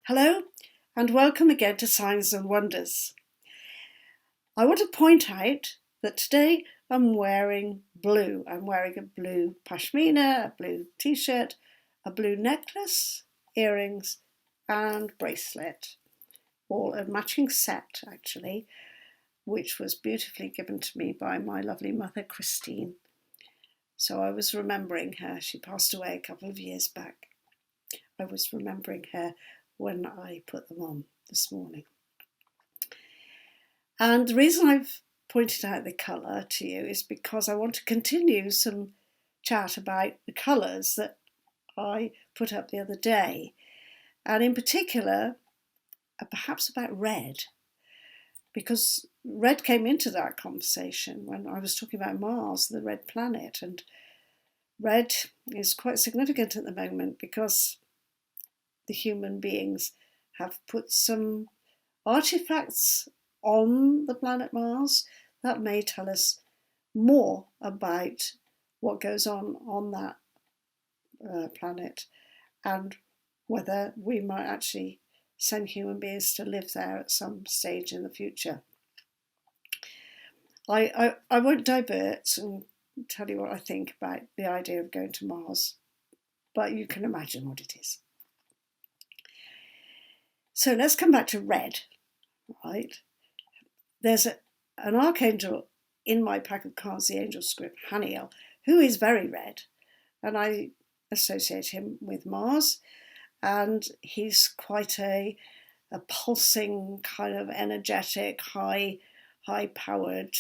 Hello and welcome again to Signs and Wonders. I want to point out that today I'm wearing blue. I'm wearing a blue pashmina, a blue t-shirt, a blue necklace, earrings and bracelet. All a matching set actually, which was beautifully given to me by my lovely mother Christine. So I was remembering her. She passed away a couple of years back. I was remembering her when I put them on this morning. And the reason I've pointed out the colour to you is because I want to continue some chat about the colours that I put up the other day, and in particular perhaps about red, because red came into that conversation when I was talking about Mars, the red planet, and red is quite significant at the moment because the human beings have put some artifacts on the planet Mars that may tell us more about what goes on that planet and whether we might actually send human beings to live there at some stage in the future. I won't divert and tell you what I think about the idea of going to Mars, but you can imagine what it is. So let's come back to red, right? There's an archangel in my pack of cards, the angel script, Haniel, who is very red, and I associate him with Mars, and he's quite a pulsing, kind of energetic, high-powered,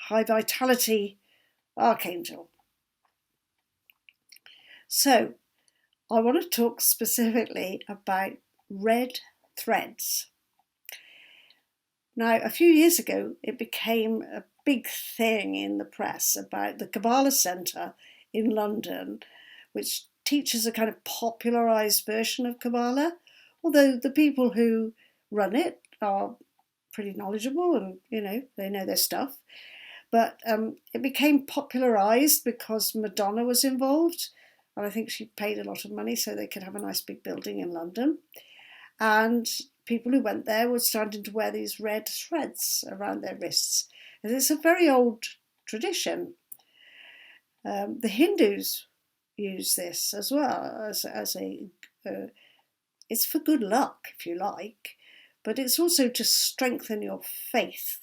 high vitality archangel. So I want to talk specifically about red threads. Now, a few years ago, it became a big thing in the press about the Kabbalah Centre in London, which teaches a kind of popularised version of Kabbalah, although the people who run it are pretty knowledgeable and, they know their stuff. But it became popularised because Madonna was involved, and I think she paid a lot of money so they could have a nice big building in London. And people who went there were starting to wear these red threads around their wrists. And it's a very old tradition. The Hindus use this as well as it's for good luck, if you like, but it's also to strengthen your faith.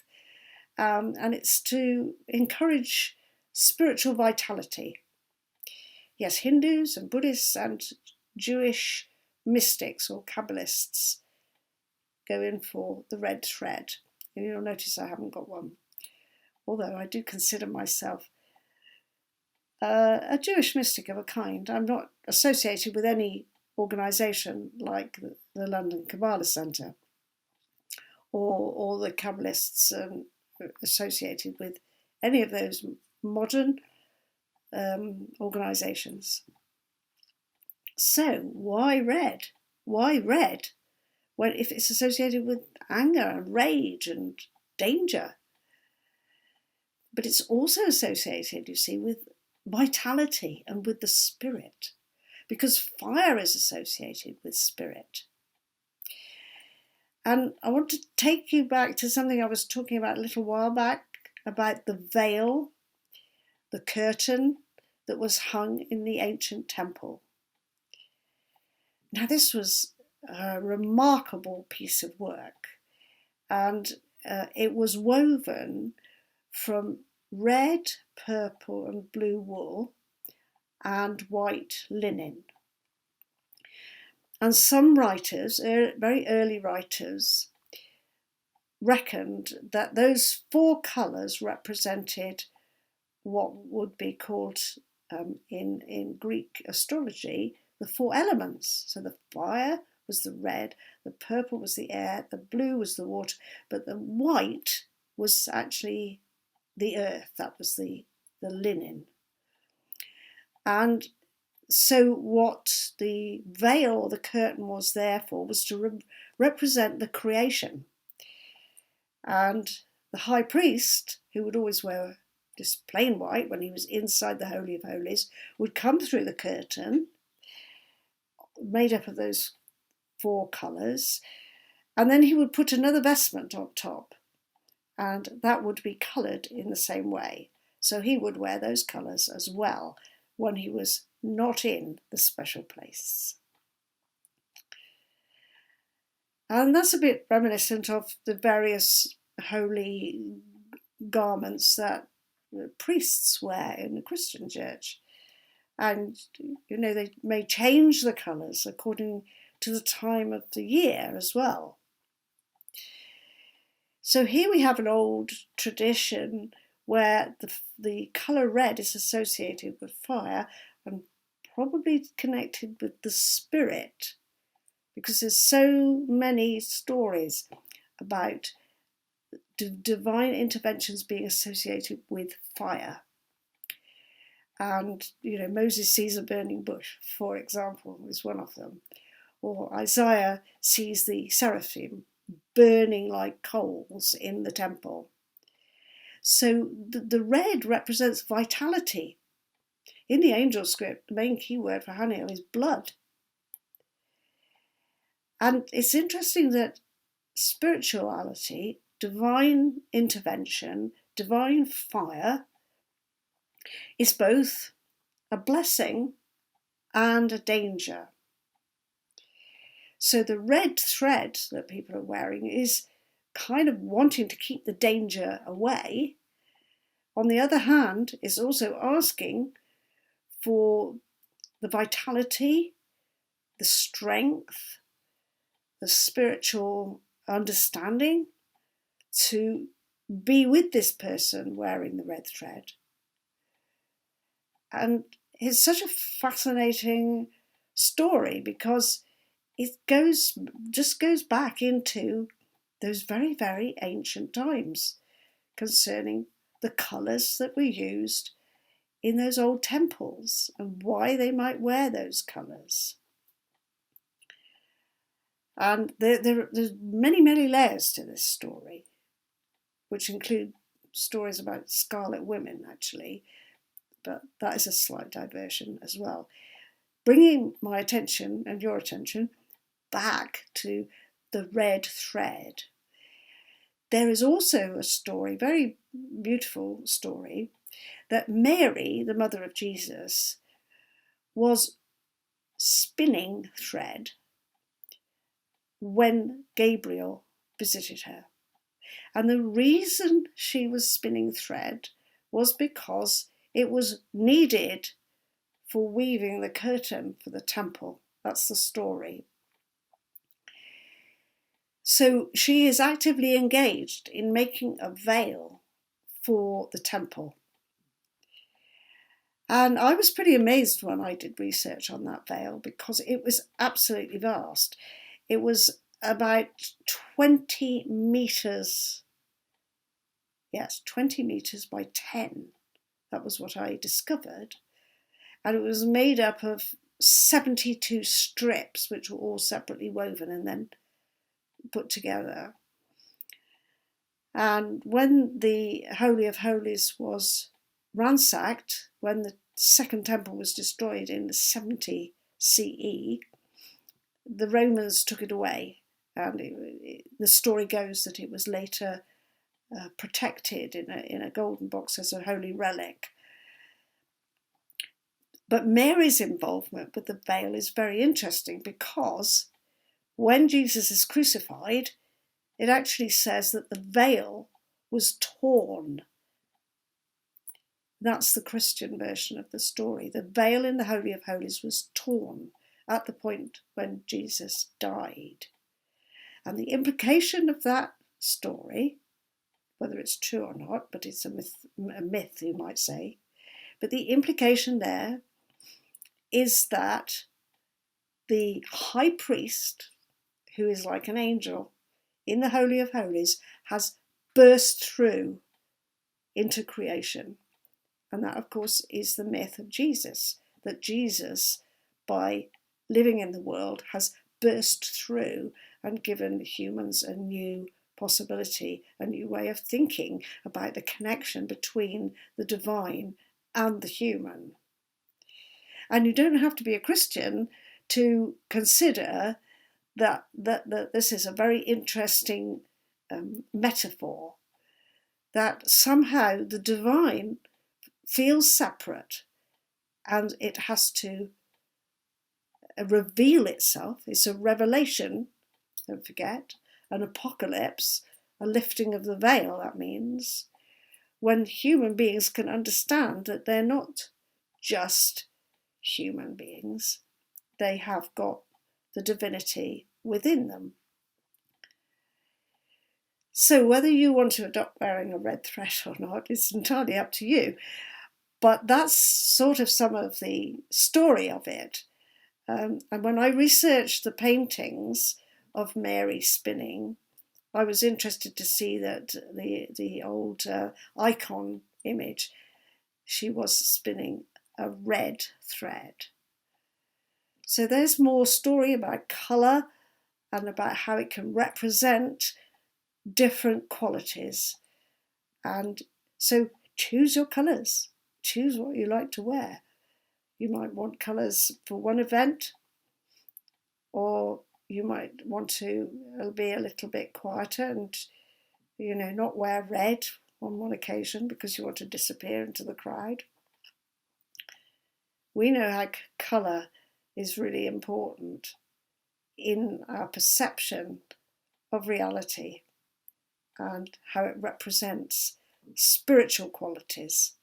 And it's to encourage spiritual vitality. Yes, Hindus and Buddhists and Jewish mystics or kabbalists go in for the red thread. And you'll notice I haven't got one, although I do consider myself a Jewish mystic of a kind. I'm not associated with any organisation like the London Kabbalah Centre or the Kabbalists associated with any of those modern organisations. So why red? Why red? Well, if it's associated with anger and rage and danger. But it's also associated, you see, with vitality and with the spirit, because fire is associated with spirit. And I want to take you back to something I was talking about a little while back, about the veil, the curtain that was hung in the ancient temple. Now, this was a remarkable piece of work, and it was woven from red, purple and blue wool and white linen. And some writers, very early writers, reckoned that those four colours represented what would be called in Greek astrology the four elements. So the fire was the red, the purple was the air, the blue was the water, but the white was actually the earth, that was the linen. And so what the veil or the curtain was there for was to represent the creation. And the high priest, who would always wear just plain white when he was inside the Holy of Holies, would come through the curtain made up of those 4 colours, and then he would put another vestment on top, and that would be coloured in the same way. So he would wear those colours as well when he was not in the special place. And that's a bit reminiscent of the various holy garments that priests wear in the Christian church. And, they may change the colours according to the time of the year as well. So here we have an old tradition where the colour red is associated with fire and probably connected with the spirit, because there's so many stories about divine interventions being associated with fire. And, Moses sees a burning bush, for example, is one of them. Or Isaiah sees the seraphim burning like coals in the temple. So the red represents vitality. In the angel script, the main key word for Haniel is blood. And it's interesting that spirituality, divine intervention, divine fire is both a blessing and a danger. So the red thread that people are wearing is kind of wanting to keep the danger away. On the other hand, it's also asking for the vitality, the strength, the spiritual understanding to be with this person wearing the red thread. And it's such a fascinating story because it goes back into those very, very ancient times concerning the colours that were used in those old temples and why they might wear those colours. And there's many, many layers to this story, which include stories about scarlet women, actually, but that is a slight diversion as well. Bringing my attention and your attention back to the red thread. There is also a story, very beautiful story, that Mary, the mother of Jesus, was spinning thread when Gabriel visited her. And the reason she was spinning thread was because it was needed for weaving the curtain for the temple. That's the story. So she is actively engaged in making a veil for the temple. And I was pretty amazed when I did research on that veil because it was absolutely vast. It was about 20 metres. Yes, 20 metres by 10. That was what I discovered. And it was made up of 72 strips, which were all separately woven and then put together. And when the Holy of Holies was ransacked, when the Second Temple was destroyed in 70 CE, the Romans took it away. And the story goes that it was later protected in a golden box as a holy relic. But Mary's involvement with the veil is very interesting because when Jesus is crucified, it actually says that the veil was torn. That's the Christian version of the story. The veil in the Holy of Holies was torn at the point when Jesus died. And the implication of that story, whether it's true or not, but it's a myth, you might say, but the implication there is that the high priest, who is like an angel in the Holy of Holies, has burst through into creation. And that, of course, is the myth of Jesus, that Jesus, by living in the world, has burst through and given humans a new possibility, a new way of thinking about the connection between the divine and the human. And you don't have to be a Christian to consider that this is a very interesting metaphor, that somehow the divine feels separate and it has to reveal itself. It's a revelation, don't forget, an apocalypse, a lifting of the veil, that means, when human beings can understand that they're not just human beings, they have got the divinity within them. So whether you want to adopt wearing a red thread or not is entirely up to you. But that's sort of some of the story of it. And when I researched the paintings of Mary spinning, I was interested to see that the old icon image, she was spinning a red thread. So there's more story about colour and about how it can represent different qualities. And so choose your colours, choose what you like to wear. You might want colours for one event, or you might want to be a little bit quieter and, not wear red on one occasion because you want to disappear into the crowd. We know how colour is really important in our perception of reality and how it represents spiritual qualities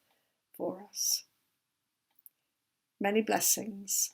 for us. Many blessings.